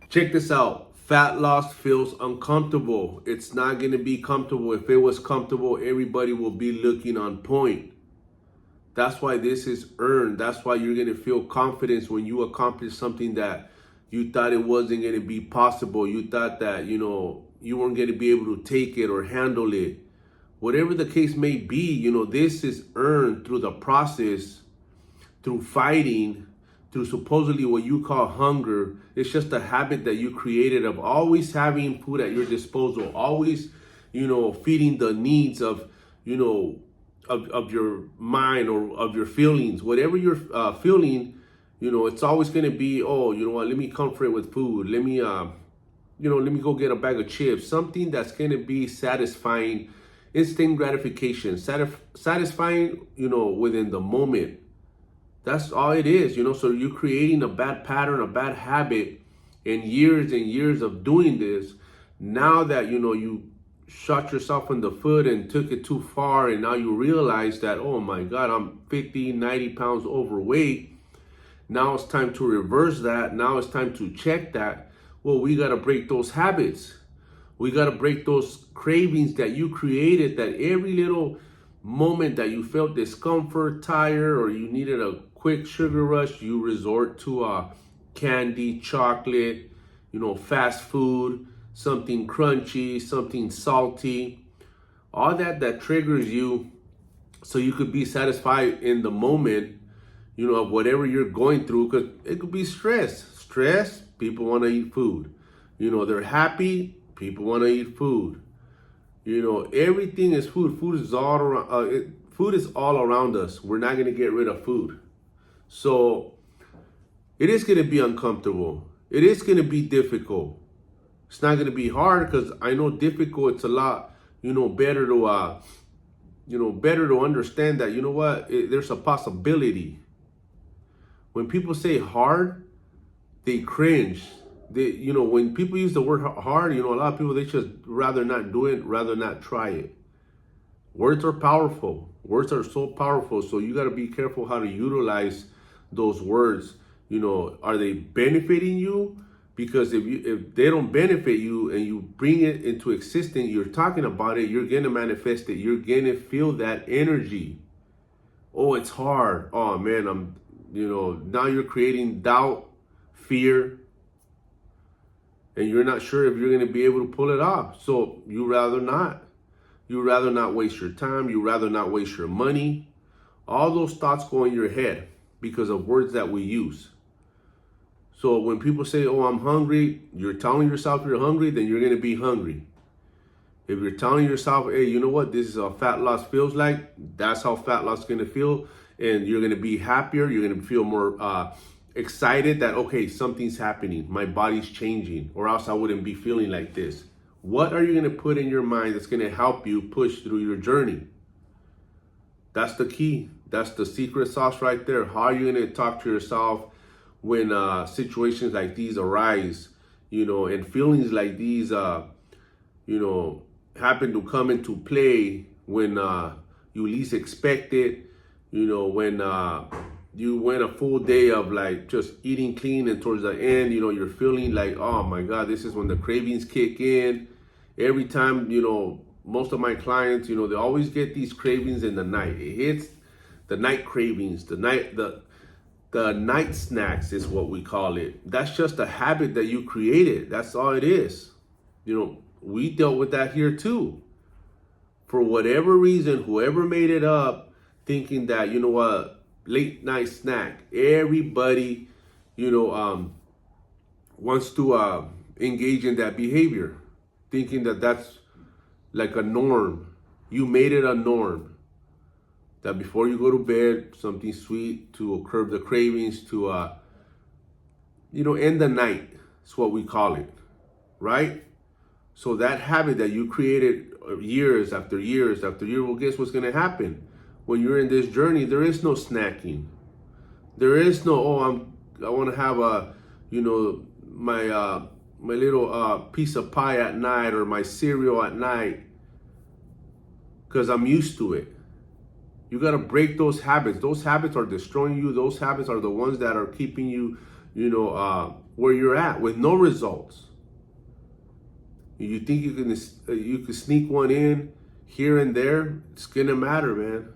Check this out. Fat loss feels uncomfortable. It's not going to be comfortable. If it was comfortable, everybody will be looking on point. That's why this is earned. That's why you're going to feel confidence when you accomplish something that you thought it wasn't going to be possible. You thought that, you weren't going to be able to take it or handle it. Whatever the case may be, this is earned through the process, through fighting, through supposedly what you call hunger. It's just a habit that you created of always having food at your disposal, always, feeding the needs of, of your mind or of your feelings. Whatever you're feeling, it's always going to be, oh, you know what, let me comfort it with food. Let me, let me go get a bag of chips. Something that's going to be satisfying, instant gratification, satisfying, within the moment. That's all it is, so you're creating a bad pattern, a bad habit, and years of doing this. Now that, you shot yourself in the foot and took it too far, and now you realize that, oh my God, I'm 50, 90 pounds overweight. Now it's time to reverse that. Now it's time to check that. Well, we got to break those habits. We got to break those cravings that you created, that every little moment that you felt discomfort, tired, or you needed a quick sugar rush, you resort to candy, chocolate, fast food, something crunchy, something salty, all that triggers you so you could be satisfied in the moment, of whatever you're going through, because it could be stress. People want to eat food. They're happy, people want to eat food. Everything is food. Food is all around. Food is all around us. We're not going to get rid of food. So it is going to be uncomfortable. It is going to be difficult. It's not going to be hard, because I know difficult. It's a lot, better to, better to understand that, there's a possibility. When people say hard, they cringe. When people use the word hard, a lot of people, they just rather not do it, rather not try it. Words are powerful. Words are so powerful. So you got to be careful how to utilize those words. Are they benefiting you? Because if they don't benefit you and you bring it into existence, you're talking about it, you're going to manifest it. You're going to feel that energy. Oh, it's hard. Oh man, now you're creating doubt, fear, and you're not sure if you're going to be able to pull it off. So you rather not. You rather not waste your time. You rather not waste your money. All those thoughts go in your head because of words that we use. So when people say, oh, I'm hungry, you're telling yourself you're hungry, then you're going to be hungry. If you're telling yourself, hey, you know what, this is how fat loss feels like, that's how fat loss is going to feel. And you're going to be happier. You're going to feel more excited that, okay, something's happening. My body's changing, or else I wouldn't be feeling like this. What are you going to put in your mind that's going to help you push through your journey? That's the key. That's the secret sauce right there. How are you going to talk to yourself when situations like these arise, and feelings like these, happen to come into play when you least expect it, when you went a full day of like just eating clean, and towards the end, you're feeling like, oh my God, this is when the cravings kick in. Every time, most of my clients, they always get these cravings in the night. It hits the night cravings, the night snacks is what we call it. That's just a habit that you created. That's all it is. We dealt with that here too. For whatever reason, whoever made it up, thinking that, late night snack, everybody, wants to engage in that behavior, thinking that that's like a norm. You made it a norm. That before you go to bed, something sweet to curb the cravings, to, end the night. It's what we call it, right? So that habit that you created years after years after years, well, guess what's going to happen? When you're in this journey, there is no snacking. There is no, I want to have my little piece of pie at night, or my cereal at night, because I'm used to it. You got to break those habits. Those habits are destroying you. Those habits are the ones that are keeping you, where you're at with no results. You think you can sneak one in here and there? It's gonna matter, man.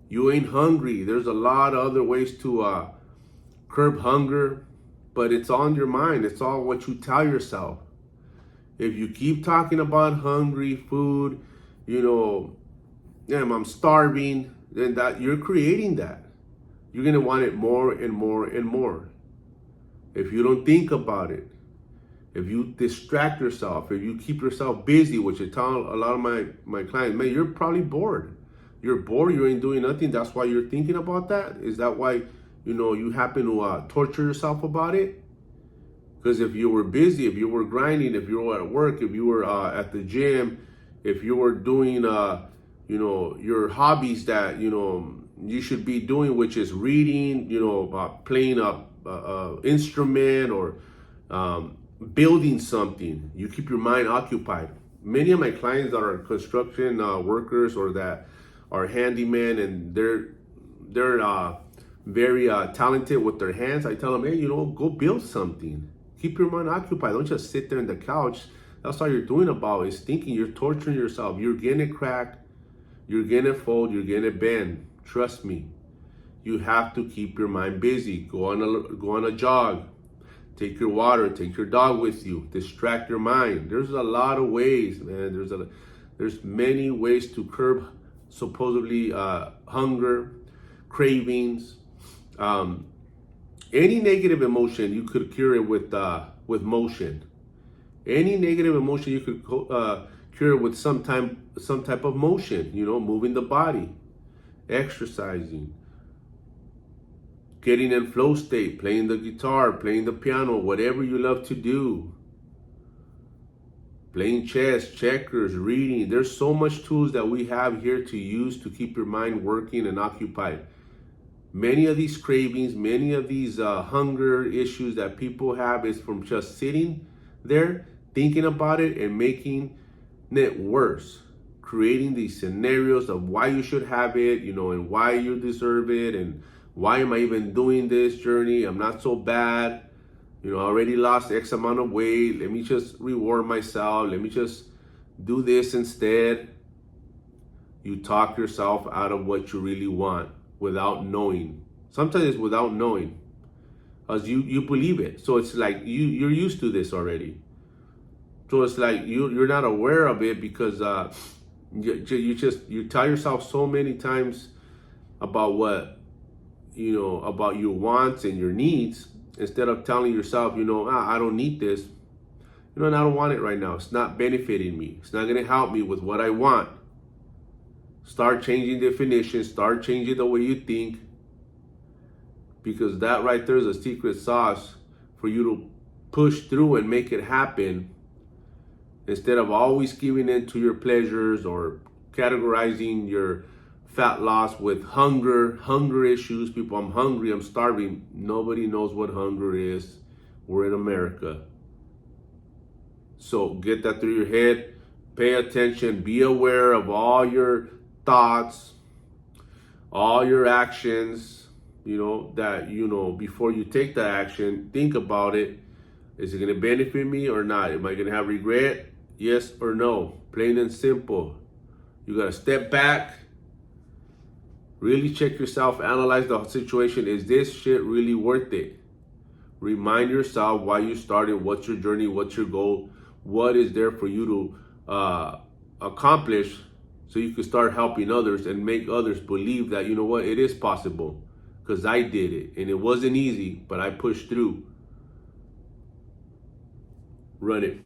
You ain't hungry. There's a lot of other ways to curb hunger, but it's on your mind. It's all what you tell yourself. If you keep talking about hungry food, damn, I'm starving, then that you're creating that. You're gonna want it more and more and more. If you don't think about it, if you distract yourself, if you keep yourself busy, which I tell a lot of my clients, man, you're probably bored. You're bored, you ain't doing nothing. That's why you're thinking about that? Is that why, you happen to torture yourself about it? Because if you were busy, if you were grinding, if you were at work, if you were at the gym, if you were doing, your hobbies that, you should be doing, which is reading, playing a instrument or building something, you keep your mind occupied. Many of my clients that are construction workers or that are handyman and they're very talented with their hands, I tell them, hey, go build something. Keep your mind occupied. Don't just sit there in the couch. That's all you're doing about is thinking. You're torturing yourself. You're getting it cracked. You're getting it fold. You're getting it bend. Trust me. You have to keep your mind busy. Go on a jog. Take your water. Take your dog with you. Distract your mind. There's a lot of ways, man. There's many ways to curb supposedly hunger, cravings. Any negative emotion, you could cure it with motion. Any negative emotion, you could cure it with some type of motion. Moving the body, exercising, getting in flow state, playing the guitar, playing the piano, whatever you love to do. Playing chess, checkers, reading. There's so much tools that we have here to use to keep your mind working and occupied. Many of these cravings, many of these hunger issues that people have is from just sitting there, thinking about it and making it worse. Creating these scenarios of why you should have it, and why you deserve it, and why am I even doing this journey? I'm not so bad. I already lost X amount of weight. Let me just reward myself. Let me just do this instead. You talk yourself out of what you really want without knowing. Sometimes it's without knowing, as you believe it. So it's like you're used to this already. So it's like you're not aware of it because you tell yourself so many times about what about your wants and your needs, instead of telling yourself, I don't need this. And I don't want it right now. It's not benefiting me. It's not going to help me with what I want. Start changing definitions. Start changing the way you think. Because that right there is a secret sauce for you to push through and make it happen. Instead of always giving in to your pleasures or categorizing your fat loss with hunger issues. People, I'm hungry, I'm starving. Nobody knows what hunger is. We're in America. So get that through your head. Pay attention. Be aware of all your thoughts, all your actions, that, before you take the action, think about it. Is it going to benefit me or not? Am I going to have regret? Yes or no? Plain and simple. You got to step back. Really check yourself, analyze the situation. Is this shit really worth it? Remind yourself why you started, what's your journey, what's your goal, what is there for you to accomplish so you can start helping others and make others believe that, it is possible. Because I did it and it wasn't easy, but I pushed through. Run it.